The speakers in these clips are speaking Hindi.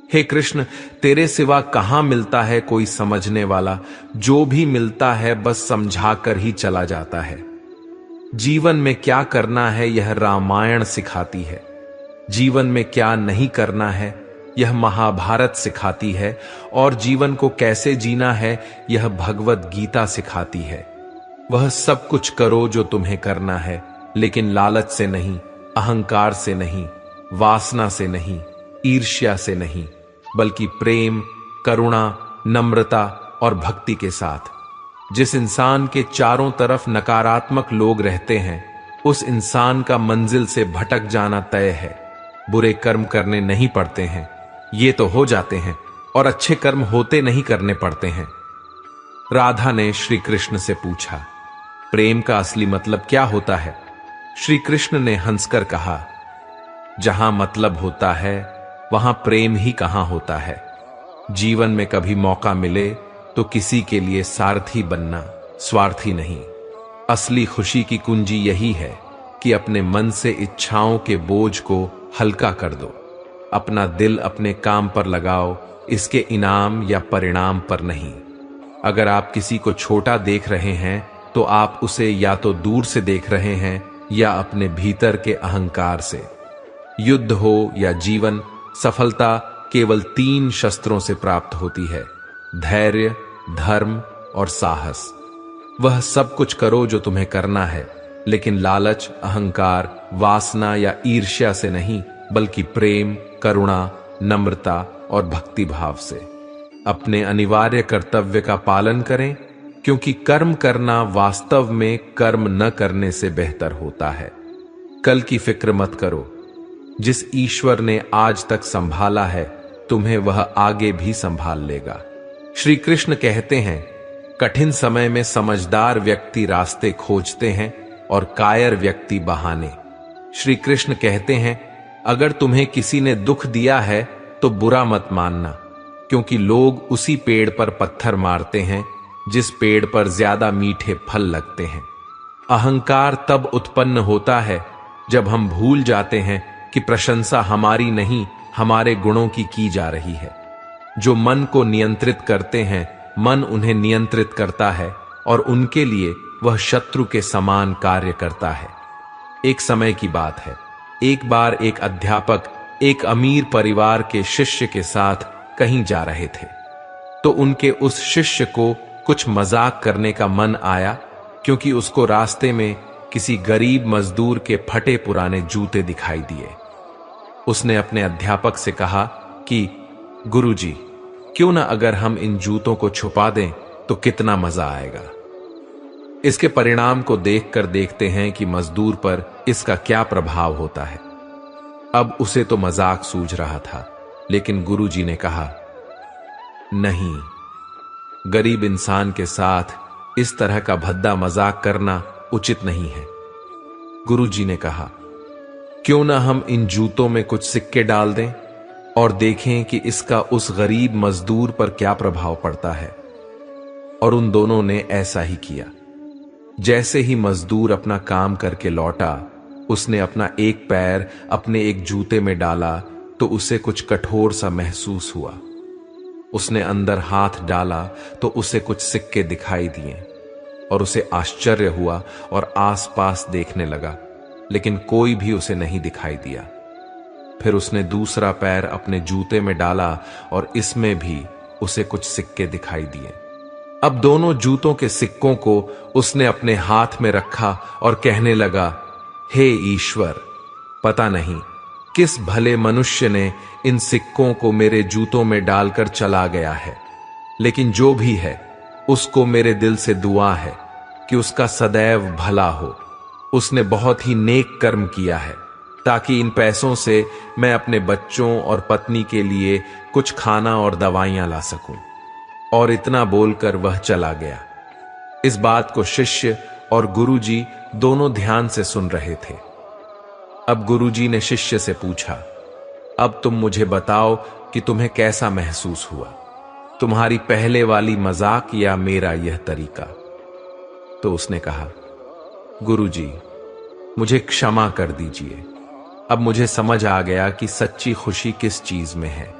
हे कृष्ण, तेरे सिवा कहां मिलता है कोई समझने वाला। जो भी मिलता है बस समझाकर ही चला जाता है। जीवन में क्या करना है यह रामायण सिखाती है। जीवन में क्या नहीं करना है यह महाभारत सिखाती है। और जीवन को कैसे जीना है यह भगवत गीता सिखाती है। वह सब कुछ करो जो तुम्हें करना है, लेकिन लालच से नहीं, अहंकार से नहीं, वासना से नहीं, ईर्ष्या से नहीं, बल्कि प्रेम, करुणा, नम्रता और भक्ति के साथ। जिस इंसान के चारों तरफ नकारात्मक लोग रहते हैं, उस इंसान का मंजिल से भटक जाना तय है। बुरे कर्म करने नहीं पड़ते हैं, ये तो हो जाते हैं, और अच्छे कर्म होते नहीं करने पड़ते हैं। राधा ने श्री कृष्ण से पूछा, प्रेम का असली मतलब क्या होता है? श्री कृष्ण ने हंसकर कहा, जहां मतलब होता है वहां प्रेम ही कहां होता है। जीवन में कभी मौका मिले तो किसी के लिए सारथी बनना, स्वार्थी नहीं। असली खुशी की कुंजी यही है कि अपने मन से इच्छाओं के बोझ को हल्का कर दो। अपना दिल अपने काम पर लगाओ, इसके इनाम या परिणाम पर नहीं। अगर आप किसी को छोटा देख रहे हैं तो आप उसे या तो दूर से देख रहे हैं या अपने भीतर के अहंकार से। युद्ध हो या जीवन, सफलता केवल 3 शस्त्रों से प्राप्त होती है: धैर्य, धर्म और साहस। वह सब कुछ करो जो तुम्हें करना है, लेकिन लालच, अहंकार, वासना या ईर्ष्या से नहीं, बल्कि प्रेम, करुणा, नम्रता और भक्ति भाव से। अपने अनिवार्य कर्तव्य का पालन करें, क्योंकि कर्म करना वास्तव में कर्म न करने से बेहतर होता है। कल की फिक्र मत करो। जिस ईश्वर ने आज तक संभाला है, तुम्हें वह आगे भी संभाल लेगा। श्री कृष्ण कहते हैं, कठिन समय में समझदार व्यक्ति रास्ते खोजते हैं और कायर व्यक्ति बहाने। श्री कृष्ण कहते हैं, अगर तुम्हें किसी ने दुख दिया है तो बुरा मत मानना, क्योंकि लोग उसी पेड़ पर पत्थर मारते हैं जिस पेड़ पर ज्यादा मीठे फल लगते हैं। अहंकार तब उत्पन्न होता है जब हम भूल जाते हैं कि प्रशंसा हमारी नहीं, हमारे गुणों की जा रही है। जो मन को नियंत्रित करते हैं, मन उन्हें नियंत्रित करता है और उनके लिए वह शत्रु के समान कार्य करता है। एक समय की बात है, एक बार एक अध्यापक एक अमीर परिवार के शिष्य के साथ कहीं जा रहे थे, तो उनके उस शिष्य को कुछ मजाक करने का मन आया, क्योंकि उसको रास्ते में किसी गरीब मजदूर के फटे पुराने जूते दिखाई दिए। उसने अपने अध्यापक से कहा कि गुरुजी, क्यों ना अगर हम इन जूतों को छुपा दें तो कितना मजा आएगा। इसके परिणाम को देखकर देखते हैं कि मजदूर पर इसका क्या प्रभाव होता है। अब उसे तो मजाक सूझ रहा था, लेकिन गुरुजी ने कहा, नहीं, गरीब इंसान के साथ इस तरह का भद्दा मजाक करना उचित नहीं है। गुरुजी ने कहा, क्यों ना हम इन जूतों में कुछ सिक्के डाल दें और देखें कि इसका उस गरीब मजदूर पर क्या प्रभाव पड़ता है। और उन दोनों ने ऐसा ही किया। जैसे ही मजदूर अपना काम करके लौटा, उसने अपना एक पैर अपने एक जूते में डाला तो उसे कुछ कठोर सा महसूस हुआ। उसने अंदर हाथ डाला तो उसे कुछ सिक्के दिखाई दिए और उसे आश्चर्य हुआ और आसपास देखने लगा, लेकिन कोई भी उसे नहीं दिखाई दिया। फिर उसने दूसरा पैर अपने जूते में डाला और इसमें भी उसे कुछ सिक्के दिखाई दिए। अब दोनों जूतों के सिक्कों को उसने अपने हाथ में रखा और कहने लगा, हे ईश्वर, पता नहीं किस भले मनुष्य ने इन सिक्कों को मेरे जूतों में डालकर चला गया है, लेकिन जो भी है उसको मेरे दिल से दुआ है कि उसका सदैव भला हो। उसने बहुत ही नेक कर्म किया है, ताकि इन पैसों से मैं अपने बच्चों और पत्नी के लिए कुछ खाना और दवाइयां ला सकूं। और इतना बोलकर वह चला गया। इस बात को शिष्य और गुरुजी दोनों ध्यान से सुन रहे थे। अब गुरुजी ने शिष्य से पूछा, अब तुम मुझे बताओ कि तुम्हें कैसा महसूस हुआ, तुम्हारी पहले वाली मजाक या मेरा यह तरीका। तो उसने कहा, गुरुजी, मुझे क्षमा कर दीजिए। अब मुझे समझ आ गया कि सच्ची खुशी किस चीज में है।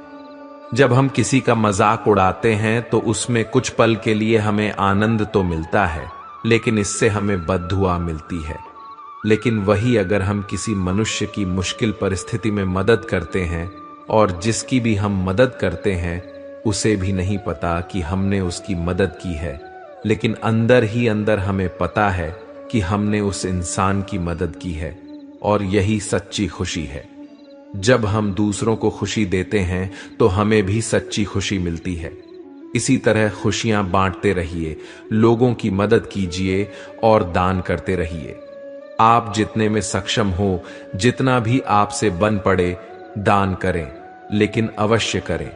जब हम किसी का मजाक उड़ाते हैं तो उसमें कुछ पल के लिए हमें आनंद तो मिलता है, लेकिन इससे हमें बद्दुआ मिलती है। लेकिन वही अगर हम किसी मनुष्य की मुश्किल परिस्थिति में मदद करते हैं और जिसकी भी हम मदद करते हैं उसे भी नहीं पता कि हमने उसकी मदद की है, लेकिन अंदर ही अंदर हमें पता है कि हमने उस इंसान की मदद की है, और यही सच्ची खुशी है। जब हम दूसरों को खुशी देते हैं तो हमें भी सच्ची खुशी मिलती है। इसी तरह खुशियां बांटते रहिए, लोगों की मदद कीजिए और दान करते रहिए। आप जितने में सक्षम हो, जितना भी आपसे बन पड़े, दान करें, लेकिन अवश्य करें।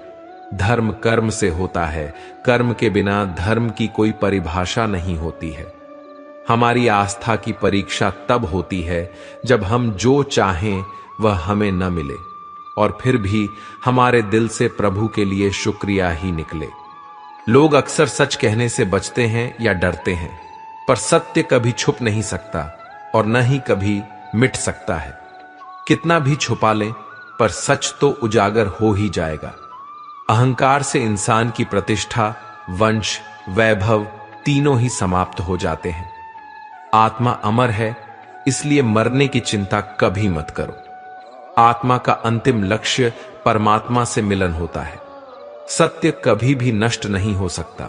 धर्म कर्म से होता है, कर्म के बिना धर्म की कोई परिभाषा नहीं होती है। हमारी आस्था की परीक्षा तब होती है जब हम जो चाहें वह हमें न मिले और फिर भी हमारे दिल से प्रभु के लिए शुक्रिया ही निकले। लोग अक्सर सच कहने से बचते हैं या डरते हैं, पर सत्य कभी छुप नहीं सकता और न ही कभी मिट सकता है। कितना भी छुपा लें, पर सच तो उजागर हो ही जाएगा। अहंकार से इंसान की प्रतिष्ठा, वंश, वैभव तीनों ही समाप्त हो जाते हैं। आत्मा अमर है, इसलिए मरने की चिंता कभी मत करो। आत्मा का अंतिम लक्ष्य परमात्मा से मिलन होता है। सत्य कभी भी नष्ट नहीं हो सकता।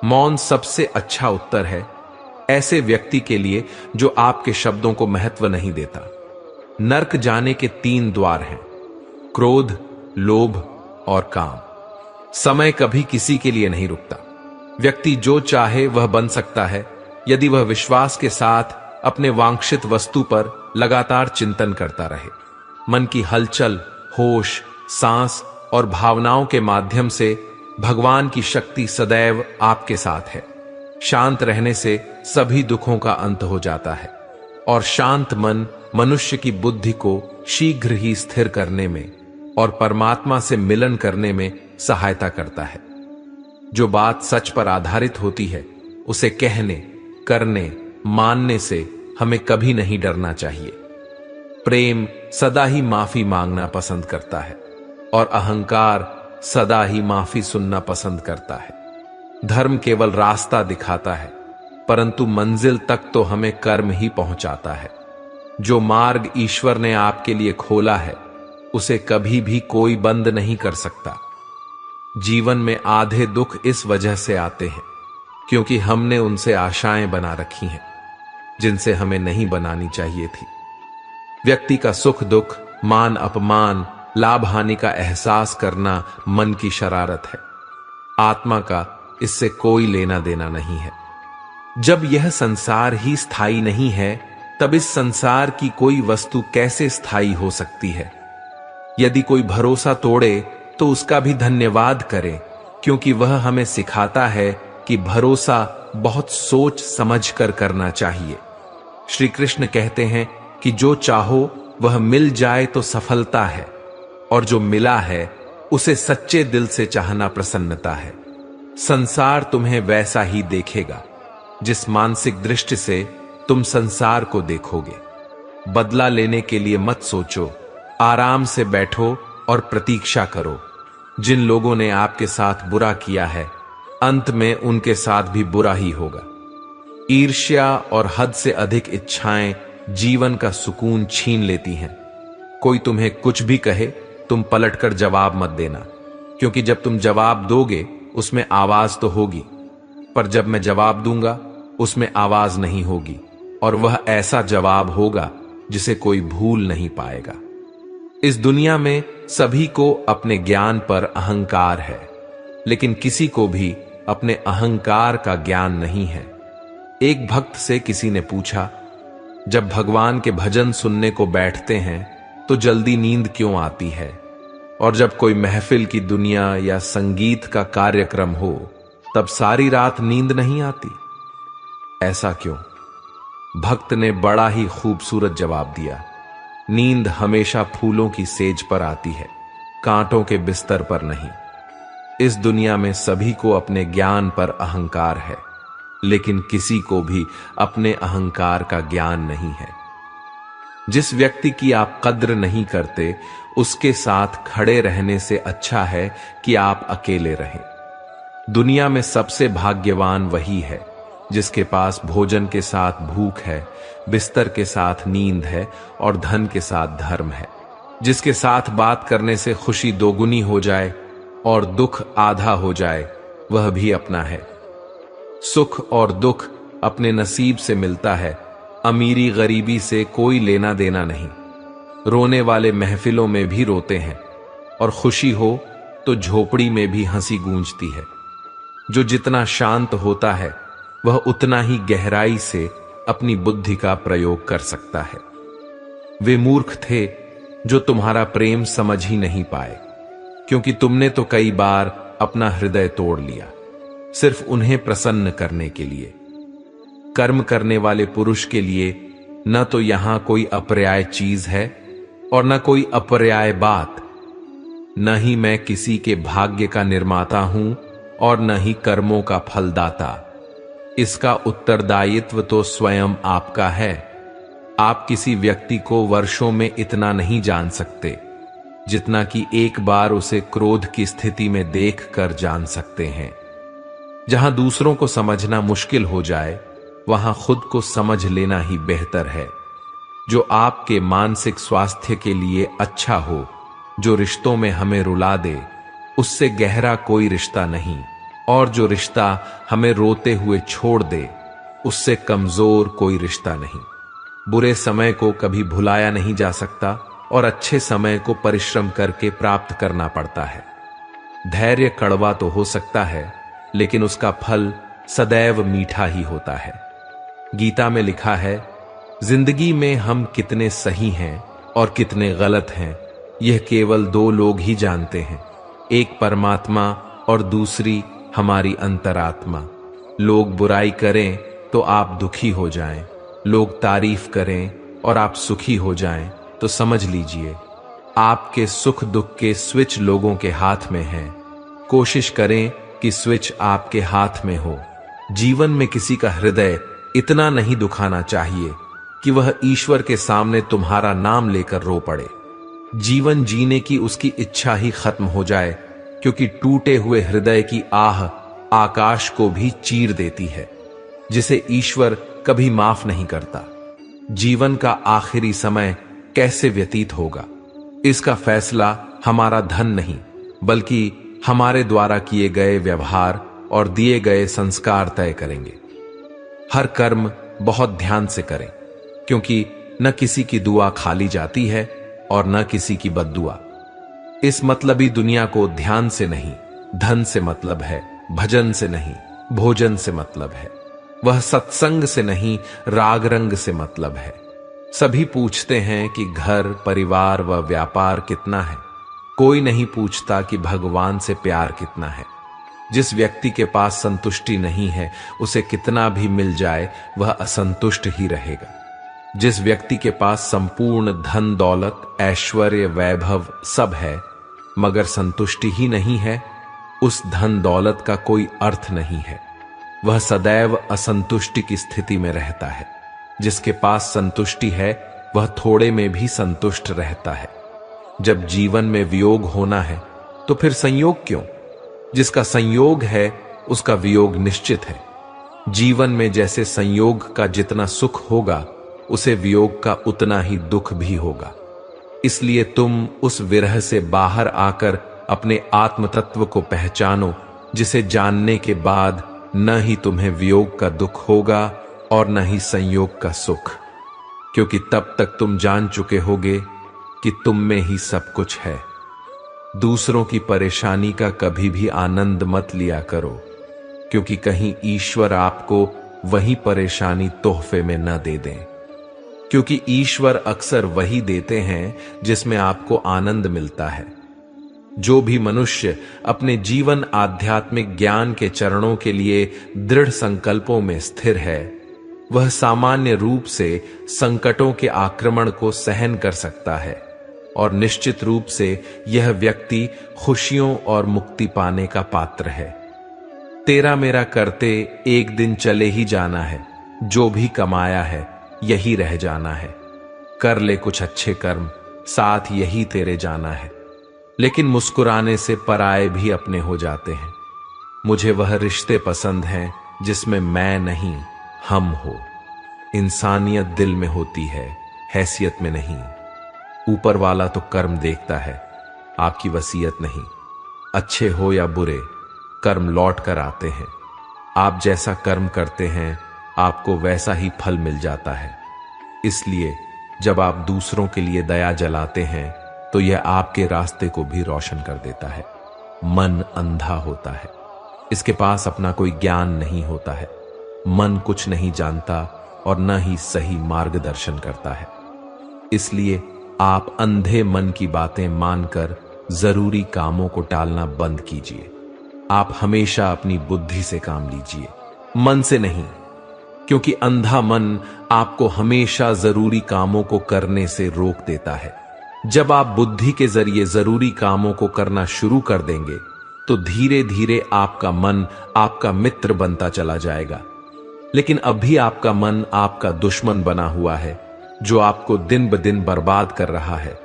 मौन सबसे अच्छा उत्तर है ऐसे व्यक्ति के लिए जो आपके शब्दों को महत्व नहीं देता। नर्क जाने के 3 द्वार हैं: क्रोध, लोभ और काम। समय कभी किसी के लिए नहीं रुकता। व्यक्ति जो चाहे वह बन सकता है यदि वह विश्वास के साथ अपने वांछित वस्तु पर लगातार चिंतन करता रहे। मन की हलचल, होश, सांस और भावनाओं के माध्यम से भगवान की शक्ति सदैव आपके साथ है। शांत रहने से सभी दुखों का अंत हो जाता है और शांत मन मनुष्य की बुद्धि को शीघ्र ही स्थिर करने में और परमात्मा से मिलन करने में सहायता करता है। जो बात सच पर आधारित होती है उसे कहने, करने, मानने से हमें कभी नहीं डरना चाहिए। प्रेम सदा ही माफी मांगना पसंद करता है और अहंकार सदा ही माफी सुनना पसंद करता है। धर्म केवल रास्ता दिखाता है, परंतु मंजिल तक तो हमें कर्म ही पहुंचाता है। जो मार्ग ईश्वर ने आपके लिए खोला है उसे कभी भी कोई बंद नहीं कर सकता। जीवन में आधे दुख इस वजह से आते हैं क्योंकि हमने उनसे आशाएं बना रखी हैं जिनसे हमें नहीं बनानी चाहिए थी। व्यक्ति का सुख दुख, मान अपमान, लाभ हानि का एहसास करना मन की शरारत है। आत्मा का इससे कोई लेना देना नहीं है। जब यह संसार ही स्थायी नहीं है तब इस संसार की कोई वस्तु कैसे स्थायी हो सकती है। यदि कोई भरोसा तोड़े तो उसका भी धन्यवाद करें, क्योंकि वह हमें सिखाता है कि भरोसा बहुत सोच समझकर करना चाहिए। श्री कृष्ण कहते हैं कि जो चाहो वह मिल जाए तो सफलता है, और जो मिला है उसे सच्चे दिल से चाहना प्रसन्नता है। संसार तुम्हें वैसा ही देखेगा जिस मानसिक दृष्टि से तुम संसार को देखोगे। बदला लेने के लिए मत सोचो, आराम से बैठो और प्रतीक्षा करो। जिन लोगों ने आपके साथ बुरा किया है अंत में उनके साथ भी बुरा ही होगा। ईर्ष्या और हद से अधिक इच्छाएं जीवन का सुकून छीन लेती हैं। कोई तुम्हें कुछ भी कहे तुम पलटकर जवाब मत देना, क्योंकि जब तुम जवाब दोगे उसमें आवाज तो होगी, पर जब मैं जवाब दूंगा उसमें आवाज नहीं होगी, और वह ऐसा जवाब होगा जिसे कोई भूल नहीं पाएगा। इस दुनिया में सभी को अपने ज्ञान पर अहंकार है, लेकिन किसी को भी अपने अहंकार का ज्ञान नहीं है। एक भक्त से किसी ने पूछा, जब भगवान के भजन सुनने को बैठते हैं तो जल्दी नींद क्यों आती है, और जब कोई महफिल की दुनिया या संगीत का कार्यक्रम हो तब सारी रात नींद नहीं आती, ऐसा क्यों? भक्त ने बड़ा ही खूबसूरत जवाब दिया, नींद हमेशा फूलों की सेज पर आती है, कांटों के बिस्तर पर नहीं। इस दुनिया में सभी को अपने ज्ञान पर अहंकार है, लेकिन किसी को भी अपने अहंकार का ज्ञान नहीं है। जिस व्यक्ति की आप कद्र नहीं करते, उसके साथ खड़े रहने से अच्छा है कि आप अकेले रहें। दुनिया में सबसे भाग्यवान वही है जिसके पास भोजन के साथ भूख है, बिस्तर के साथ नींद है और धन के साथ धर्म है, जिसके साथ बात करने से खुशी दोगुनी हो जाए और दुख आधा हो जाए, वह भी अपना है। सुख और दुख अपने नसीब से मिलता है, अमीरी गरीबी से कोई लेना देना नहीं। रोने वाले महफिलों में भी रोते हैं और खुशी हो तो झोपड़ी में भी हंसी गूंजती है। जो जितना शांत होता है वह उतना ही गहराई से अपनी बुद्धि का प्रयोग कर सकता है। वे मूर्ख थे जो तुम्हारा प्रेम समझ ही नहीं पाए, क्योंकि तुमने तो कई बार अपना हृदय तोड़ लिया सिर्फ उन्हें प्रसन्न करने के लिए। कर्म करने वाले पुरुष के लिए न तो यहां कोई अपर्याय चीज है और न कोई अपर्याय बात। न ही मैं किसी के भाग्य का निर्माता हूं और न ही कर्मों का फलदाता। इसका उत्तरदायित्व तो स्वयं आपका है। आप किसी व्यक्ति को वर्षों में इतना नहीं जान सकते जितना कि एक बार उसे क्रोध की स्थिति में देख कर जान सकते हैं। जहां दूसरों को समझना मुश्किल हो जाए, वहां खुद को समझ लेना ही बेहतर है। जो आपके मानसिक स्वास्थ्य के लिए अच्छा हो, जो रिश्तों में हमें रुला दे, उससे गहरा कोई रिश्ता नहीं। और जो रिश्ता हमें रोते हुए छोड़ दे, उससे कमजोर कोई रिश्ता नहीं। बुरे समय को कभी भुलाया नहीं जा सकता और अच्छे समय को परिश्रम करके प्राप्त करना पड़ता है। धैर्य कड़वा तो हो सकता है, लेकिन उसका फल सदैव मीठा ही होता है। गीता में लिखा है, जिंदगी में हम कितने सही हैं और कितने गलत हैं, यह केवल दो लोग ही जानते हैं, एक परमात्मा और दूसरी हमारी अंतरात्मा। लोग बुराई करें तो आप दुखी हो जाएं, लोग तारीफ करें और आप सुखी हो जाएं, तो समझ लीजिए आपके सुख दुख के स्विच लोगों के हाथ में हैं। कोशिश करें कि स्विच आपके हाथ में हो। जीवन में किसी का हृदय इतना नहीं दुखाना चाहिए कि वह ईश्वर के सामने तुम्हारा नाम लेकर रो पड़े। जीवन जीने की उसकी इच्छा ही खत्म हो जाए, क्योंकि टूटे हुए हृदय की आह आकाश को भी चीर देती है, जिसे ईश्वर कभी माफ नहीं करता। जीवन का आखिरी समय कैसे व्यतीत होगा, इसका फैसला हमारा धन नहीं, बल्कि हमारे द्वारा किए गए व्यवहार और दिए गए संस्कार तय करेंगे। हर कर्म बहुत ध्यान से करें, क्योंकि न किसी की दुआ खाली जाती है और न किसी की बद्दुआ। इस मतलबी दुनिया को ध्यान से नहीं, धन से मतलब है, भजन से नहीं, भोजन से मतलब है। वह सत्संग से नहीं, राग रंग से मतलब है। सभी पूछते हैं कि घर, परिवार व व्यापार कितना है, कोई नहीं पूछता कि भगवान से प्यार कितना है। जिस व्यक्ति के पास संतुष्टि नहीं है, उसे कितना भी मिल जाए वह असंतुष्ट ही रहेगा। जिस व्यक्ति के पास संपूर्ण धन दौलत, ऐश्वर्य, वैभव सब है, मगर संतुष्टि ही नहीं है, उस धन दौलत का कोई अर्थ नहीं है। वह सदैव असंतुष्टि की स्थिति में रहता है। जिसके पास संतुष्टि है, वह थोड़े में भी संतुष्ट रहता है। जब जीवन में वियोग होना है, तो फिर संयोग क्यों? जिसका संयोग है, उसका वियोग निश्चित है। जीवन में जैसे संयोग का जितना सुख होगा, उसे वियोग का उतना ही दुख भी होगा। इसलिए तुम उस विरह से बाहर आकर अपने आत्म तत्व को पहचानो, जिसे जानने के बाद न ही तुम्हें वियोग का दुख होगा और न ही संयोग का सुख, क्योंकि तब तक तुम जान चुके होगे कि तुम में ही सब कुछ है। दूसरों की परेशानी का कभी भी आनंद मत लिया करो, क्योंकि कहीं ईश्वर आपको वही परेशानी तोहफे में न दे दें। क्योंकि ईश्वर अक्सर वही देते हैं जिसमें आपको आनंद मिलता है। जो भी मनुष्य अपने जीवन आध्यात्मिक ज्ञान के चरणों के लिए दृढ़ संकल्पों में स्थिर है, वह सामान्य रूप से संकटों के आक्रमण को सहन कर सकता है और निश्चित रूप से यह व्यक्ति खुशियों और मुक्ति पाने का पात्र है। तेरा मेरा करते एक दिन चले ही जाना है, जो भी कमाया है यही रह जाना है। कर ले कुछ अच्छे कर्म, साथ यही तेरे जाना है। लेकिन मुस्कुराने से पराए भी अपने हो जाते हैं। मुझे वह रिश्ते पसंद हैं जिसमें मैं नहीं हम हो। इंसानियत दिल में होती है, हैसियत में नहीं। ऊपर वाला तो कर्म देखता है, आपकी वसीयत नहीं। अच्छे हो या बुरे, कर्म लौट कर आते हैं। आप जैसा कर्म करते हैं आपको वैसा ही फल मिल जाता है। इसलिए जब आप दूसरों के लिए दया जलाते हैं तो यह आपके रास्ते को भी रोशन कर देता है। मन अंधा होता है, इसके पास अपना कोई ज्ञान नहीं होता है। मन कुछ नहीं जानता और न ही सही मार्गदर्शन करता है। इसलिए आप अंधे मन की बातें मानकर जरूरी कामों को टालना बंद कीजिए। आप हमेशा अपनी बुद्धि से काम लीजिए, मन से नहीं, क्योंकि अंधा मन आपको हमेशा जरूरी कामों को करने से रोक देता है। जब आप बुद्धि के जरिए जरूरी कामों को करना शुरू कर देंगे तो धीरे धीरे आपका मन आपका मित्र बनता चला जाएगा। लेकिन अभी आपका मन आपका दुश्मन बना हुआ है, जो आपको दिन ब दिन बर्बाद कर रहा है।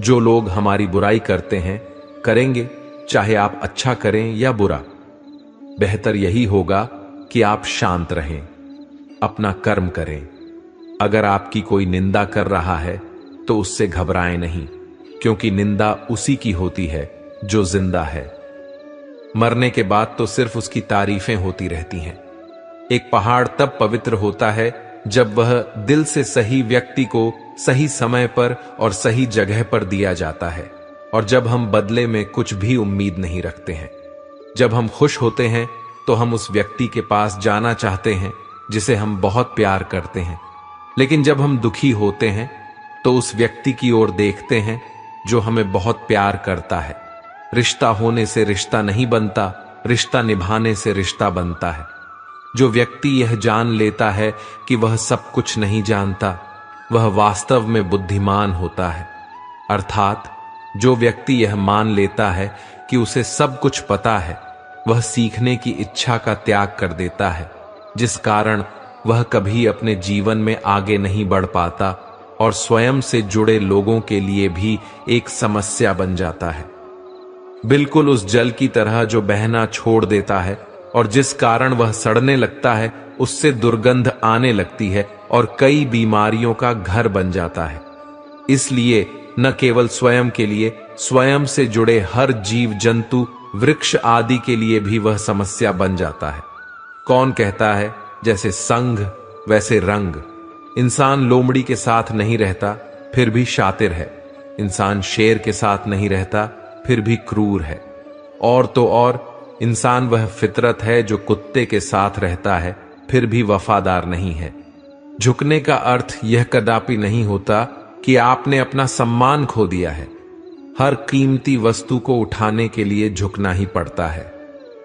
जो लोग हमारी बुराई करते हैं करेंगे, चाहे आप अच्छा करें या बुरा। बेहतर यही होगा कि आप शांत रहें, अपना कर्म करें। अगर आपकी कोई निंदा कर रहा है तो उससे घबराएं नहीं, क्योंकि निंदा उसी की होती है जो जिंदा है। मरने के बाद तो सिर्फ उसकी तारीफें होती रहती हैं। एक पहाड़ तब पवित्र होता है जब वह दिल से सही व्यक्ति को सही समय पर और सही जगह पर दिया जाता है, और जब हम बदले में कुछ भी उम्मीद नहीं रखते हैं। जब हम खुश होते हैं तो हम उस व्यक्ति के पास जाना चाहते हैं जिसे हम बहुत प्यार करते हैं, लेकिन जब हम दुखी होते हैं तो उस व्यक्ति की ओर देखते हैं जो हमें बहुत प्यार करता है। रिश्ता होने से रिश्ता नहीं बनता, रिश्ता निभाने से रिश्ता बनता है। जो व्यक्ति यह जान लेता है कि वह सब कुछ नहीं जानता, वह वास्तव में बुद्धिमान होता है। अर्थात जो व्यक्ति यह मान लेता है कि उसे सब कुछ पता है, वह सीखने की इच्छा का त्याग कर देता है, जिस कारण वह कभी अपने जीवन में आगे नहीं बढ़ पाता और स्वयं से जुड़े लोगों के लिए भी एक समस्या बन जाता है। बिल्कुल उस जल की तरह जो बहना छोड़ देता है और जिस कारण वह सड़ने लगता है, उससे दुर्गंध आने लगती है और कई बीमारियों का घर बन जाता है। इसलिए न केवल स्वयं के लिए, स्वयं से जुड़े हर जीव जंतु वृक्ष आदि के लिए भी वह समस्या बन जाता है। कौन कहता है जैसे संग वैसे रंग। इंसान लोमड़ी के साथ नहीं रहता फिर भी शातिर है, इंसान शेर के साथ नहीं रहता फिर भी क्रूर है, और तो और इंसान वह फितरत है जो कुत्ते के साथ रहता है फिर भी वफादार नहीं है। झुकने का अर्थ यह कदापि नहीं होता कि आपने अपना सम्मान खो दिया है। हर कीमती वस्तु को उठाने के लिए झुकना ही पड़ता है।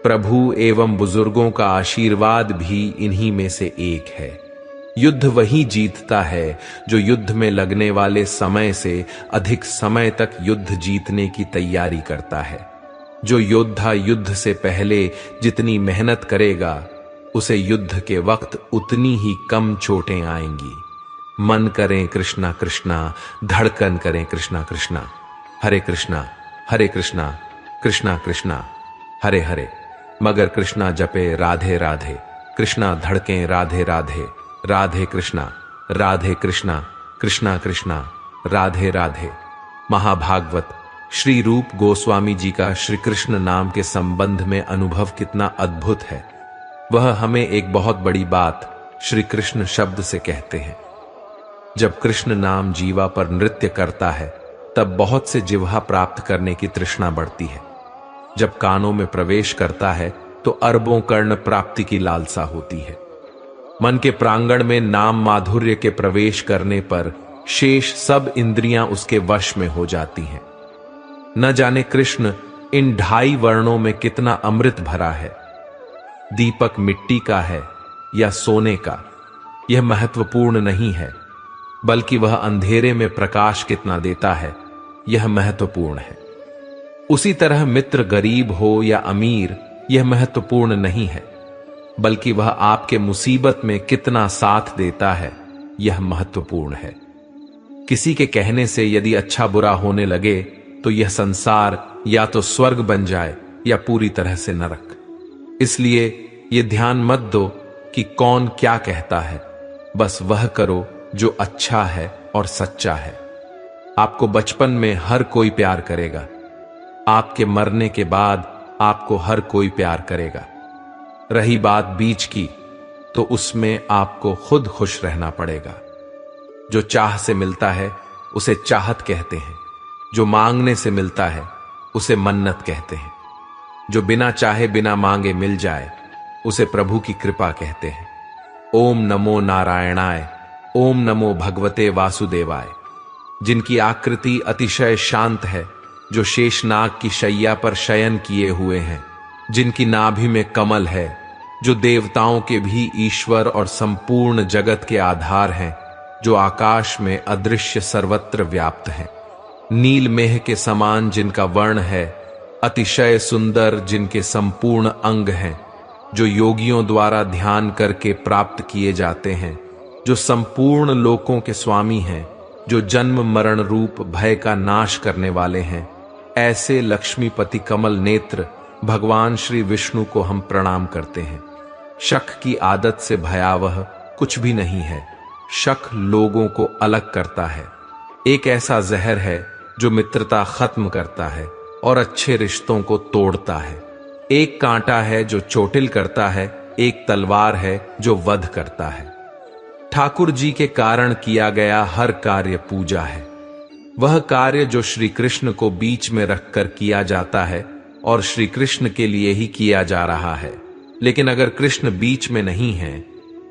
प्रभु एवं बुजुर्गों का आशीर्वाद भी इन्हीं में से एक है। युद्ध वही जीतता है जो युद्ध में लगने वाले समय से अधिक समय तक युद्ध जीतने की तैयारी करता है। जो योद्धा युद्ध से पहले जितनी मेहनत करेगा, उसे युद्ध के वक्त उतनी ही कम चोटें आएंगी। मन करें कृष्णा कृष्णा, धड़कन करें कृष्णा कृष्णा। हरे कृष्णा कृष्णा कृष्णा हरे हरे। मगर कृष्णा जपे राधे राधे, कृष्णा धड़कें राधे राधे। राधे कृष्णा कृष्णा कृष्णा राधे राधे। महाभागवत श्री रूप गोस्वामी जी का श्री कृष्ण नाम के संबंध में अनुभव कितना अद्भुत है। वह हमें एक बहुत बड़ी बात श्री कृष्ण शब्द से कहते हैं। जब कृष्ण नाम जीवा पर नृत्य करता है तब बहुत से जिह्वा प्राप्त करने की तृष्णा बढ़ती है। जब कानों में प्रवेश करता है तो अरबों कर्ण प्राप्ति की लालसा होती है। मन के प्रांगण में नाम माधुर्य के प्रवेश करने पर शेष सब इंद्रियां उसके वश में हो जाती हैं। न जाने कृष्ण इन 2.5 वर्णों में कितना अमृत भरा है। दीपक मिट्टी का है या सोने का, यह महत्वपूर्ण नहीं है, बल्कि वह अंधेरे में प्रकाश कितना देता है, यह महत्वपूर्ण है। उसी तरह मित्र गरीब हो या अमीर, यह महत्वपूर्ण नहीं है, बल्कि वह आपके मुसीबत में कितना साथ देता है, यह महत्वपूर्ण है। किसी के कहने से यदि अच्छा बुरा होने लगे तो यह संसार या तो स्वर्ग बन जाए या पूरी तरह से नरक। इसलिए ये ध्यान मत दो कि कौन क्या कहता है, बस वह करो जो अच्छा है और सच्चा है। आपको बचपन में हर कोई प्यार करेगा, आपके मरने के बाद आपको हर कोई प्यार करेगा। रही बात बीच की, तो उसमें आपको खुद खुश रहना पड़ेगा। जो चाह से मिलता है उसे चाहत कहते हैं, जो मांगने से मिलता है उसे मन्नत कहते हैं, जो बिना चाहे बिना मांगे मिल जाए उसे प्रभु की कृपा कहते हैं। ओम नमो नारायणाय, ओम नमो भगवते वासुदेवाय। जिनकी आकृति अतिशय शांत है, जो शेषनाग की शैया पर शयन किए हुए हैं, जिनकी नाभि में कमल है, जो देवताओं के भी ईश्वर और संपूर्ण जगत के आधार हैं, जो आकाश में अदृश्य सर्वत्र व्याप्त हैं। नील मेह के समान जिनका वर्ण है, अतिशय सुंदर जिनके संपूर्ण अंग हैं, जो योगियों द्वारा ध्यान करके प्राप्त किए जाते हैं, जो संपूर्ण लोकों के स्वामी हैं, जो जन्म मरण रूप भय का नाश करने वाले हैं, ऐसे लक्ष्मीपति कमल नेत्र भगवान श्री विष्णु को हम प्रणाम करते हैं। शक की आदत से भयावह कुछ भी नहीं है। शक लोगों को अलग करता है। एक ऐसा जहर है जो मित्रता खत्म करता है और अच्छे रिश्तों को तोड़ता है। एक कांटा है जो चोटिल करता है, एक तलवार है जो वध करता है। ठाकुर जी के कारण किया गया हर कार्य पूजा है। वह कार्य जो श्री कृष्ण को बीच में रखकर किया जाता है और श्री कृष्ण के लिए ही किया जा रहा है। लेकिन अगर कृष्ण बीच में नहीं है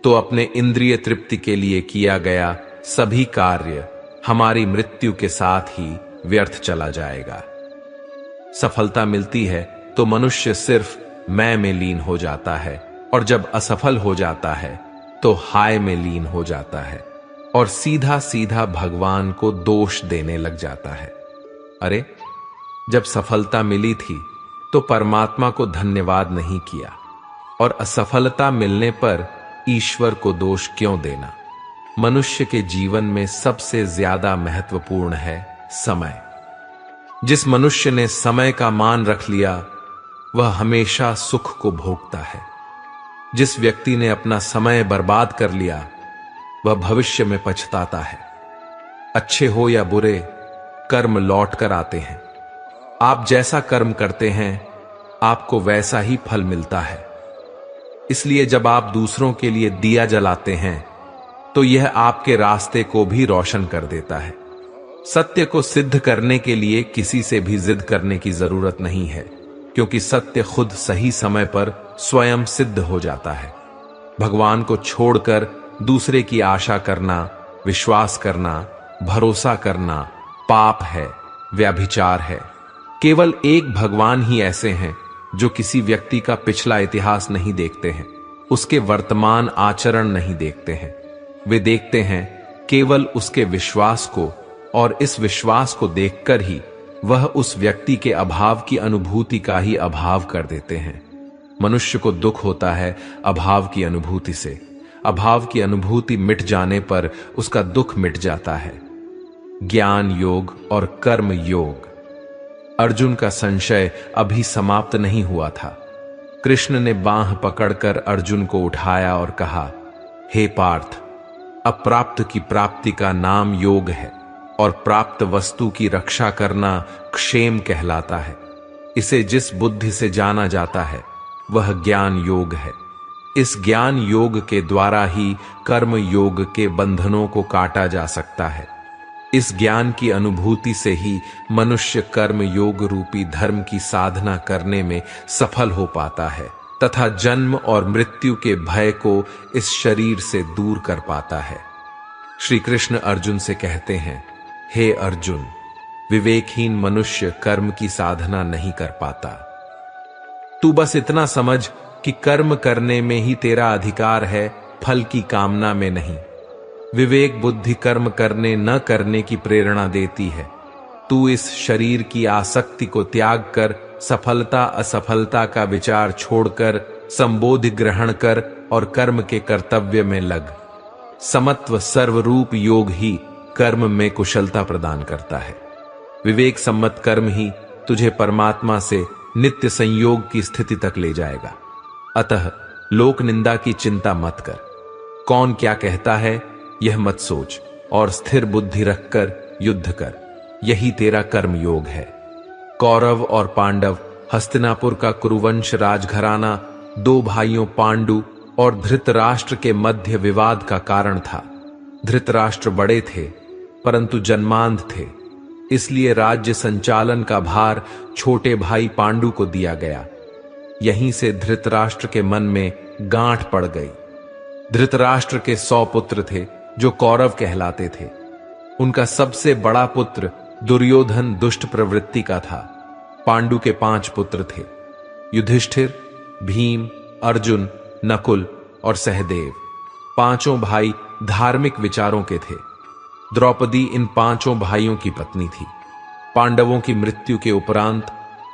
तो अपने इंद्रिय तृप्ति के लिए किया गया सभी कार्य हमारी मृत्यु के साथ ही व्यर्थ चला जाएगा। सफलता मिलती है तो मनुष्य सिर्फ मैं में लीन हो जाता है, और जब असफल हो जाता है तो हाय में लीन हो जाता है और सीधा सीधा भगवान को दोष देने लग जाता है। अरे, जब सफलता मिली थी तो परमात्मा को धन्यवाद नहीं किया, और असफलता मिलने पर ईश्वर को दोष क्यों देना। मनुष्य के जीवन में सबसे ज्यादा महत्वपूर्ण है समय। जिस मनुष्य ने समय का मान रख लिया वह हमेशा सुख को भोगता है। जिस व्यक्ति ने अपना समय बर्बाद कर लिया वह भविष्य में पछताता है। अच्छे हो या बुरे, कर्म लौट कर आते हैं। आप जैसा कर्म करते हैं आपको वैसा ही फल मिलता है। इसलिए जब आप दूसरों के लिए दिया जलाते हैं तो यह आपके रास्ते को भी रोशन कर देता है। सत्य को सिद्ध करने के लिए किसी से भी जिद करने की जरूरत नहीं है, क्योंकि सत्य खुद सही समय पर स्वयं सिद्ध हो जाता है। भगवान को छोड़कर दूसरे की आशा करना, विश्वास करना, भरोसा करना पाप है, व्यभिचार है। केवल एक भगवान ही ऐसे हैं जो किसी व्यक्ति का पिछला इतिहास नहीं देखते हैं, उसके वर्तमान आचरण नहीं देखते हैं। वे देखते हैं केवल उसके विश्वास को, और इस विश्वास को देखकर ही वह उस व्यक्ति के अभाव की अनुभूति का ही अभाव कर देते हैं। मनुष्य को दुख होता है अभाव की अनुभूति से। अभाव की अनुभूति मिट जाने पर उसका दुख मिट जाता है। ज्ञान योग और कर्म योग। अर्जुन का संशय अभी समाप्त नहीं हुआ था। कृष्ण ने बांह पकड़कर अर्जुन को उठाया और कहा, हे पार्थ, अप्राप्त की प्राप्ति का नाम योग है और प्राप्त वस्तु की रक्षा करना क्षेम कहलाता है। इसे जिस बुद्धि से जाना जाता है वह ज्ञान योग है। इस ज्ञान योग के द्वारा ही कर्म योग के बंधनों को काटा जा सकता है। इस ज्ञान की अनुभूति से ही मनुष्य कर्म योग रूपी धर्म की साधना करने में सफल हो पाता है तथा जन्म और मृत्यु के भय को इस शरीर से दूर कर पाता है। श्री कृष्ण अर्जुन से कहते हैं, हे अर्जुन, विवेकहीन मनुष्य कर्म की साधना नहीं कर पाता। तू बस इतना समझ कि कर्म करने में ही तेरा अधिकार है, फल की कामना में नहीं। विवेक बुद्धि कर्म करने न करने की प्रेरणा देती है। तू इस शरीर की आसक्ति को त्याग कर सफलता असफलता का विचार छोड़कर संबोधि ग्रहण कर और कर्म के कर्तव्य में लग। समत्व सर्वरूप योग ही कर्म में कुशलता प्रदान करता है। विवेक सम्मत कर्म ही तुझे परमात्मा से नित्य संयोग की स्थिति तक ले जाएगा। अतः लोक निंदा की चिंता मत कर, कौन क्या कहता है यह मत सोच, और स्थिर बुद्धि रखकर युद्ध कर, यही तेरा कर्म योग है। कौरव और पांडव हस्तिनापुर का कुरुवंश राजघराना दो भाइयों पांडु और धृतराष्ट्र के मध्य विवाद का कारण था। धृतराष्ट्र बड़े थे परंतु जन्मांध थे, इसलिए राज्य संचालन का भार छोटे भाई पांडु को दिया गया। यहीं से धृतराष्ट्र के मन में गांठ पड़ गई। धृतराष्ट्र के 100 पुत्र थे जो कौरव कहलाते थे। उनका सबसे बड़ा पुत्र दुर्योधन दुष्ट प्रवृत्ति का था। पांडु के 5 पुत्र थे, युधिष्ठिर, भीम, अर्जुन, नकुल और सहदेव। पांचों भाई धार्मिक विचारों के थे। द्रौपदी इन पांचों भाइयों की पत्नी थी। पांडवों की मृत्यु के उपरांत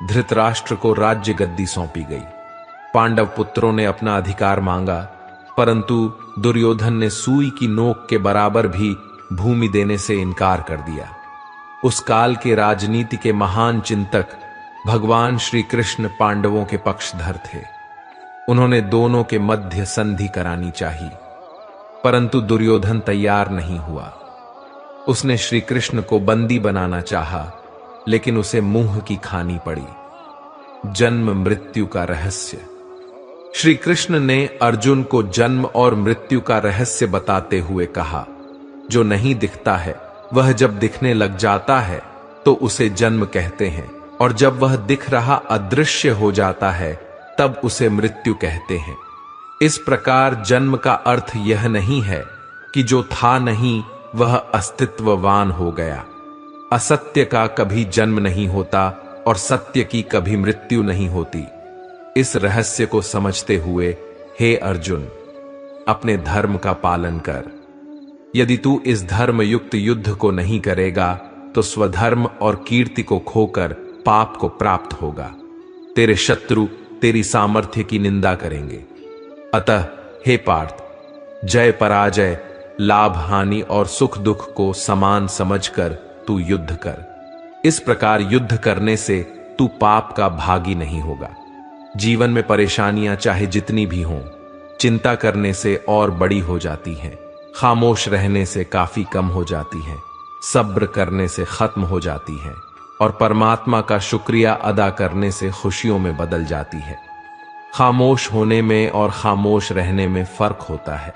धृतराष्ट्र को राज्य गद्दी सौंपी गई। पांडव पुत्रों ने अपना अधिकार मांगा, परंतु दुर्योधन ने सुई की नोक के बराबर भी भूमि देने से इनकार कर दिया। उस काल के राजनीति के महान चिंतक भगवान श्री कृष्ण पांडवों के पक्षधर थे। उन्होंने दोनों के मध्य संधि करानी चाहिए, परंतु दुर्योधन तैयार नहीं हुआ। उसने श्री कृष्ण को बंदी बनाना चाहा, लेकिन उसे मुंह की खानी पड़ी। जन्म मृत्यु का रहस्य। श्री कृष्ण ने अर्जुन को जन्म और मृत्यु का रहस्य बताते हुए कहा, जो नहीं दिखता है वह जब दिखने लग जाता है तो उसे जन्म कहते हैं, और जब वह दिख रहा अदृश्य हो जाता है तब उसे मृत्यु कहते हैं। इस प्रकार जन्म का अर्थ यह नहीं है कि जो था नहीं वह अस्तित्ववान हो गया। असत्य का कभी जन्म नहीं होता और सत्य की कभी मृत्यु नहीं होती। इस रहस्य को समझते हुए हे अर्जुन, अपने धर्म का पालन कर। यदि तू इस धर्म युक्त युद्ध को नहीं करेगा तो स्वधर्म और कीर्ति को खोकर पाप को प्राप्त होगा। तेरे शत्रु तेरी सामर्थ्य की निंदा करेंगे। अतः हे पार्थ, जय पराजय, लाभ हानि और सुख दुख को समान समझकर तू युद्ध कर। इस प्रकार युद्ध करने से तू पाप का भागी नहीं होगा। जीवन में परेशानियां चाहे जितनी भी हों, चिंता करने से और बड़ी हो जाती हैं। खामोश रहने से काफी कम हो जाती हैं। सब्र करने से खत्म हो जाती हैं और परमात्मा का शुक्रिया अदा करने से खुशियों में बदल जाती है। खामोश होने में और खामोश रहने में फर्क होता है।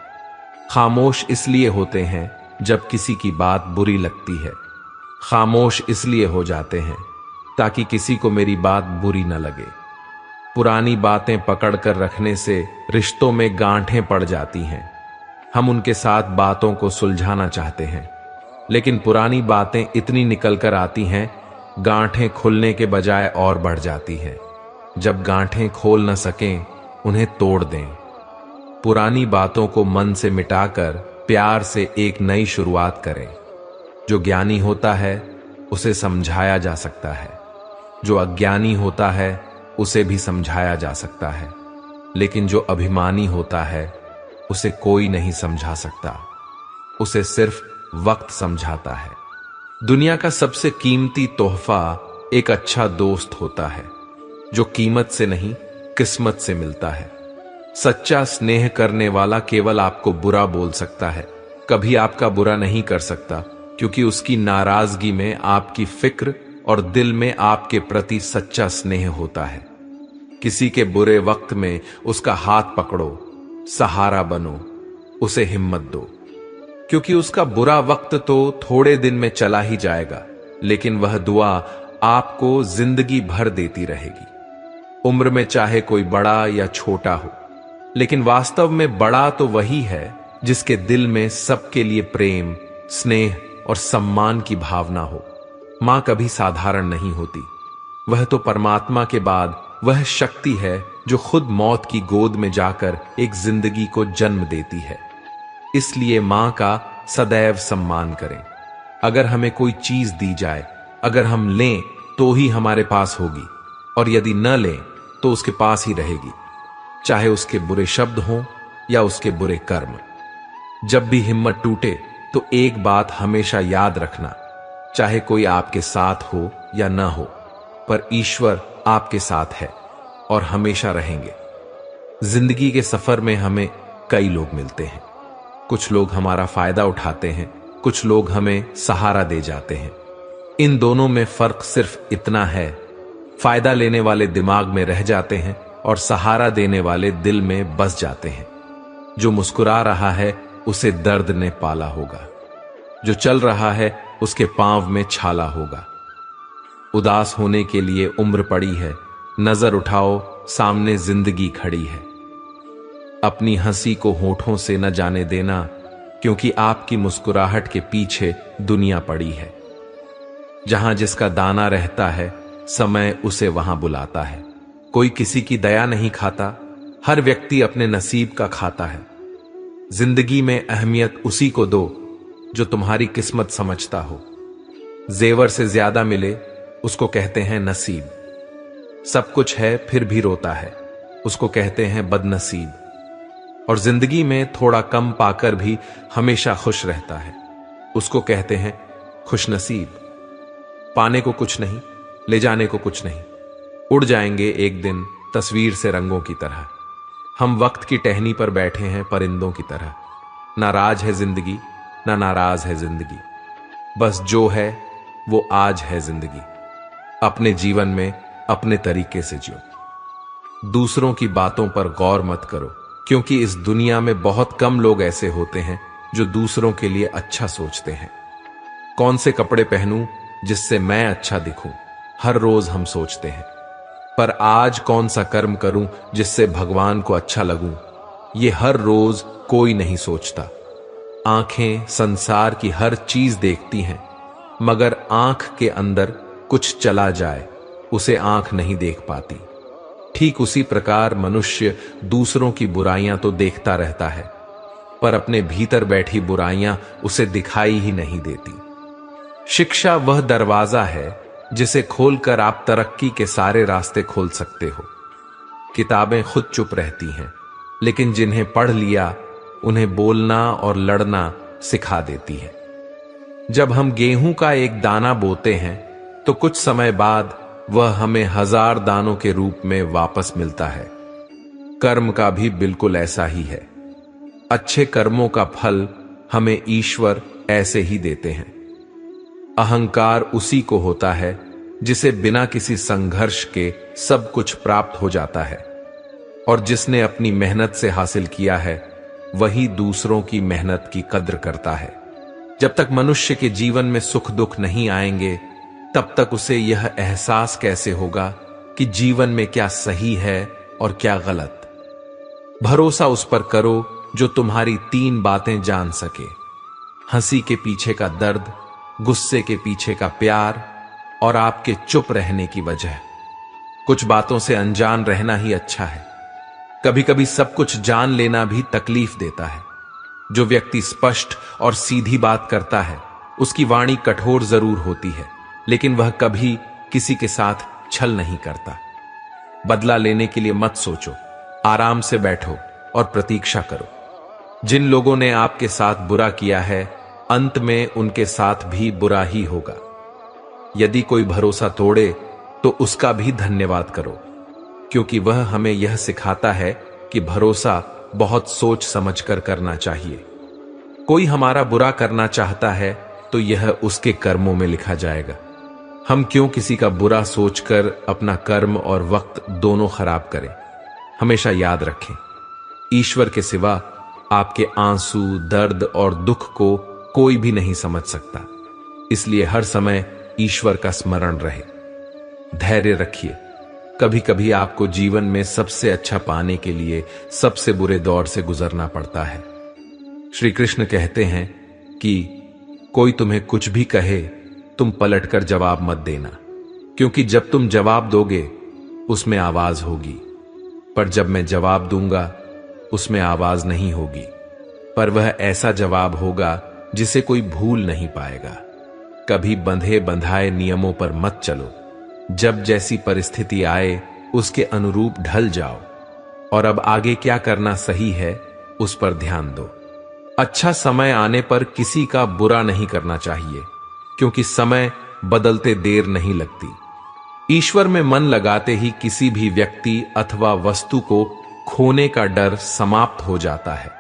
खामोश इसलिए होते हैं जब किसी की बात बुरी लगती है। खामोश इसलिए हो जाते हैं ताकि किसी को मेरी बात बुरी न लगे। पुरानी बातें पकड़कर रखने से रिश्तों में गांठें पड़ जाती हैं। हम उनके साथ बातों को सुलझाना चाहते हैं, लेकिन पुरानी बातें इतनी निकल कर आती हैं, गांठें खुलने के बजाय और बढ़ जाती हैं। जब गांठें खोल न सकें, उन्हें तोड़ दें। पुरानी बातों को मन से मिटाकर प्यार से एक नई शुरुआत करें। जो ज्ञानी होता है उसे समझाया जा सकता है, जो अज्ञानी होता है उसे भी समझाया जा सकता है, लेकिन जो अभिमानी होता है उसे कोई नहीं समझा सकता। उसे सिर्फ वक्त समझाता है। दुनिया का सबसे कीमती तोहफा एक अच्छा दोस्त होता है, जो कीमत से नहीं किस्मत से मिलता है। सच्चा स्नेह करने वाला केवल आपको बुरा बोल सकता है, कभी आपका बुरा नहीं कर सकता, क्योंकि उसकी नाराजगी में आपकी फिक्र और दिल में आपके प्रति सच्चा स्नेह होता है। किसी के बुरे वक्त में उसका हाथ पकड़ो, सहारा बनो, उसे हिम्मत दो, क्योंकि उसका बुरा वक्त तो थोड़े दिन में चला ही जाएगा, लेकिन वह दुआ आपको जिंदगी भर देती रहेगी। उम्र में चाहे कोई बड़ा या छोटा हो, लेकिन वास्तव में बड़ा तो वही है जिसके दिल में सबके लिए प्रेम, स्नेह और सम्मान की भावना हो। मां कभी साधारण नहीं होती। वह तो परमात्मा के बाद वह शक्ति है जो खुद मौत की गोद में जाकर एक जिंदगी को जन्म देती है। इसलिए मां का सदैव सम्मान करें। अगर हमें कोई चीज दी जाए, अगर हम लें तो ही हमारे पास होगी, और यदि न लें तो उसके पास ही रहेगी, चाहे उसके बुरे शब्द हों या उसके बुरे कर्म। जब भी हिम्मत टूटे तो एक बात हमेशा याद रखना, चाहे कोई आपके साथ हो या न हो, पर ईश्वर आपके साथ है और हमेशा रहेंगे। जिंदगी के सफर में हमें कई लोग मिलते हैं। कुछ लोग हमारा फायदा उठाते हैं, कुछ लोग हमें सहारा दे जाते हैं। इन दोनों में फर्क सिर्फ इतना है, फायदा लेने वाले दिमाग में रह जाते हैं और सहारा देने वाले दिल में बस जाते हैं। जो मुस्कुरा रहा है उसे दर्द ने पाला होगा, जो चल रहा है उसके पांव में छाला होगा। उदास होने के लिए उम्र पड़ी है, नजर उठाओ सामने जिंदगी खड़ी है। अपनी हंसी को होठों से न जाने देना, क्योंकि आपकी मुस्कुराहट के पीछे दुनिया पड़ी है। जहां जिसका दाना रहता है, समय उसे वहां बुलाता है। कोई किसी की दया नहीं खाता, हर व्यक्ति अपने नसीब का खाता है। जिंदगी में अहमियत उसी को दो जो तुम्हारी किस्मत समझता हो। जेवर से ज्यादा मिले उसको कहते हैं नसीब। सब कुछ है फिर भी रोता है, उसको कहते हैं बदनसीब। और जिंदगी में थोड़ा कम पाकर भी हमेशा खुश रहता है, उसको कहते हैं खुशनसीब। पाने को कुछ नहीं, ले जाने को कुछ नहीं, उड़ जाएंगे एक दिन तस्वीर से रंगों की तरह। हम वक्त की टहनी पर बैठे हैं परिंदों की तरह। ना राज है जिंदगी, ना नाराज है जिंदगी, बस जो है वो आज है जिंदगी। अपने जीवन में अपने तरीके से जियो। दूसरों की बातों पर गौर मत करो, क्योंकि इस दुनिया में बहुत कम लोग ऐसे होते हैं जो दूसरों के लिए अच्छा सोचते हैं। कौन से कपड़े पहनूं जिससे मैं अच्छा दिखूं, हर रोज हम सोचते हैं। पर आज कौन सा कर्म करूं जिससे भगवान को अच्छा लगूं, ये हर रोज कोई नहीं सोचता। आंखें संसार की हर चीज देखती हैं, मगर आंख के अंदर कुछ चला जाए उसे आंख नहीं देख पाती। ठीक उसी प्रकार मनुष्य दूसरों की बुराइयां तो देखता रहता है, पर अपने भीतर बैठी बुराइयां उसे दिखाई ही नहीं देती। शिक्षा वह दरवाजा है जिसे खोलकर आप तरक्की के सारे रास्ते खोल सकते हो। किताबें खुद चुप रहती हैं, लेकिन जिन्हें पढ़ लिया उन्हें बोलना और लड़ना सिखा देती है। जब हम गेहूं का एक दाना बोते हैं तो कुछ समय बाद वह हमें 1000 दानों के रूप में वापस मिलता है। कर्म का भी बिल्कुल ऐसा ही है। अच्छे कर्मों का फल हमें ईश्वर ऐसे ही देते हैं। अहंकार उसी को होता है जिसे बिना किसी संघर्ष के सब कुछ प्राप्त हो जाता है, और जिसने अपनी मेहनत से हासिल किया है वही दूसरों की मेहनत की कद्र करता है। जब तक मनुष्य के जीवन में सुख दुख नहीं आएंगे, तब तक उसे यह एहसास कैसे होगा कि जीवन में क्या सही है और क्या गलत। भरोसा उस पर करो जो तुम्हारी 3 बातें जान सके: हंसी के पीछे का दर्द, गुस्से के पीछे का प्यार और आपके चुप रहने की वजह। कुछ बातों से अनजान रहना ही अच्छा है। कभी कभी सब कुछ जान लेना भी तकलीफ देता है। जो व्यक्ति स्पष्ट और सीधी बात करता है उसकी वाणी कठोर जरूर होती है, लेकिन वह कभी किसी के साथ छल नहीं करता। बदला लेने के लिए मत सोचो, आराम से बैठो और प्रतीक्षा करो। जिन लोगों ने आपके साथ बुरा किया है, अंत में उनके साथ भी बुरा ही होगा। यदि कोई भरोसा तोड़े तो उसका भी धन्यवाद करो, क्योंकि वह हमें यह सिखाता है कि भरोसा बहुत सोच समझकर करना चाहिए। कोई हमारा बुरा करना चाहता है तो यह उसके कर्मों में लिखा जाएगा। हम क्यों किसी का बुरा सोचकर अपना कर्म और वक्त दोनों खराब करें। हमेशा याद रखें, ईश्वर के सिवा आपके आंसू, दर्द और दुख को कोई भी नहीं समझ सकता। इसलिए हर समय ईश्वर का स्मरण रहे। धैर्य रखिए। कभी कभी आपको जीवन में सबसे अच्छा पाने के लिए सबसे बुरे दौर से गुजरना पड़ता है। श्री कृष्ण कहते हैं कि कोई तुम्हें कुछ भी कहे, तुम पलटकर जवाब मत देना, क्योंकि जब तुम जवाब दोगे उसमें आवाज होगी, पर जब मैं जवाब दूंगा उसमें आवाज नहीं होगी, पर वह ऐसा जवाब होगा जिसे कोई भूल नहीं पाएगा। कभी बंधे बंधाए नियमों पर मत चलो। जब जैसी परिस्थिति आए उसके अनुरूप ढल जाओ, और अब आगे क्या करना सही है उस पर ध्यान दो। अच्छा समय आने पर किसी का बुरा नहीं करना चाहिए, क्योंकि समय बदलते देर नहीं लगती। ईश्वर में मन लगाते ही किसी भी व्यक्ति अथवा वस्तु को खोने का डर समाप्त हो जाता है,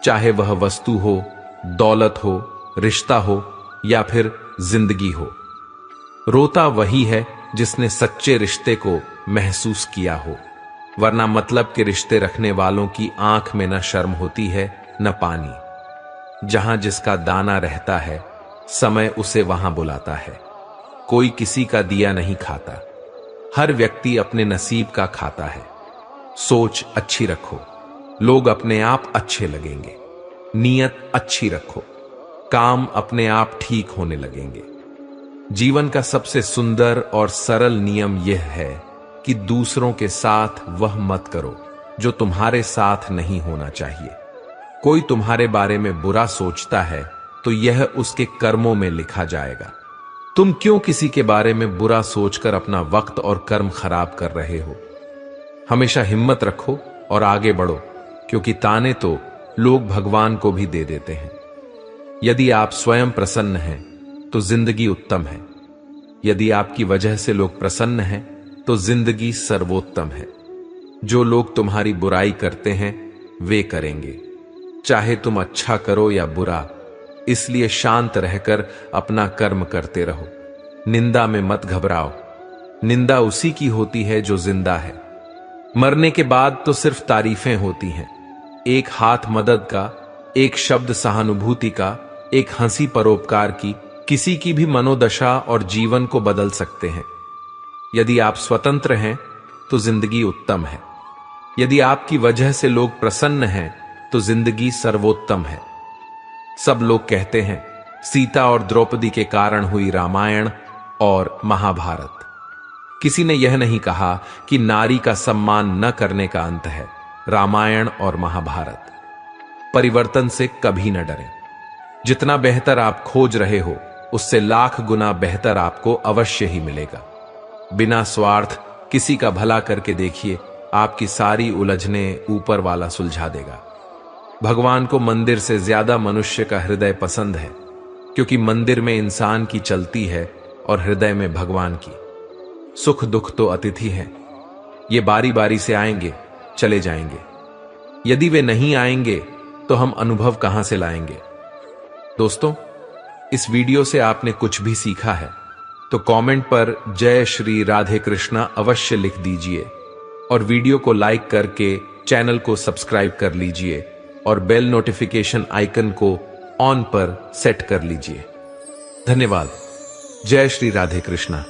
चाहे वह वस्तु हो, दौलत हो, रिश्ता हो या फिर जिंदगी हो। रोता वही है जिसने सच्चे रिश्ते को महसूस किया हो, वरना मतलब के रिश्ते रखने वालों की आंख में न शर्म होती है न पानी। जहां जिसका दाना रहता है, समय उसे वहां बुलाता है। कोई किसी का दिया नहीं खाता, हर व्यक्ति अपने नसीब का खाता है। सोच अच्छी रखो, लोग अपने आप अच्छे लगेंगे। नीयत अच्छी रखो, काम अपने आप ठीक होने लगेंगे। जीवन का सबसे सुंदर और सरल नियम यह है कि दूसरों के साथ वह मत करो जो तुम्हारे साथ नहीं होना चाहिए। कोई तुम्हारे बारे में बुरा सोचता है तो यह उसके कर्मों में लिखा जाएगा। तुम क्यों किसी के बारे में बुरा सोचकर अपना वक्त और कर्म खराब कर रहे हो? हमेशा हिम्मत रखो और आगे बढ़ो, क्योंकि ताने तो लोग भगवान को भी दे देते हैं। यदि आप स्वयं प्रसन्न हैं तो जिंदगी उत्तम है। यदि आपकी वजह से लोग प्रसन्न हैं तो जिंदगी सर्वोत्तम है। जो लोग तुम्हारी बुराई करते हैं वे करेंगे, चाहे तुम अच्छा करो या बुरा। इसलिए शांत रहकर अपना कर्म करते रहो। निंदा में मत घबराओ, निंदा उसी की होती है जो जिंदा है। मरने के बाद तो सिर्फ तारीफें होती हैं। एक हाथ मदद का, एक शब्द सहानुभूति का, एक हंसी परोपकार की किसी की भी मनोदशा और जीवन को बदल सकते हैं। यदि आप स्वतंत्र हैं तो जिंदगी उत्तम है। यदि आपकी वजह से लोग प्रसन्न हैं तो जिंदगी सर्वोत्तम है। सब लोग कहते हैं सीता और द्रौपदी के कारण हुई रामायण और महाभारत। किसी ने यह नहीं कहा कि नारी का सम्मान न करने का अंत है रामायण और महाभारत। परिवर्तन से कभी न डरें। जितना बेहतर आप खोज रहे हो उससे लाख गुना बेहतर आपको अवश्य ही मिलेगा। बिना स्वार्थ किसी का भला करके देखिए, आपकी सारी उलझनें ऊपर वाला सुलझा देगा। भगवान को मंदिर से ज्यादा मनुष्य का हृदय पसंद है, क्योंकि मंदिर में इंसान की चलती है और हृदय में भगवान की। सुख दुख तो अतिथि हैं, ये बारी बारी से आएंगे चले जाएंगे। यदि वे नहीं आएंगे तो हम अनुभव कहां से लाएंगे? दोस्तों, इस वीडियो से आपने कुछ भी सीखा है तो कमेंट पर जय श्री राधे कृष्णा अवश्य लिख दीजिए और वीडियो को लाइक करके चैनल को सब्सक्राइब कर लीजिए और बेल नोटिफिकेशन आइकन को ऑन पर सेट कर लीजिए। धन्यवाद। जय श्री राधे कृष्णा।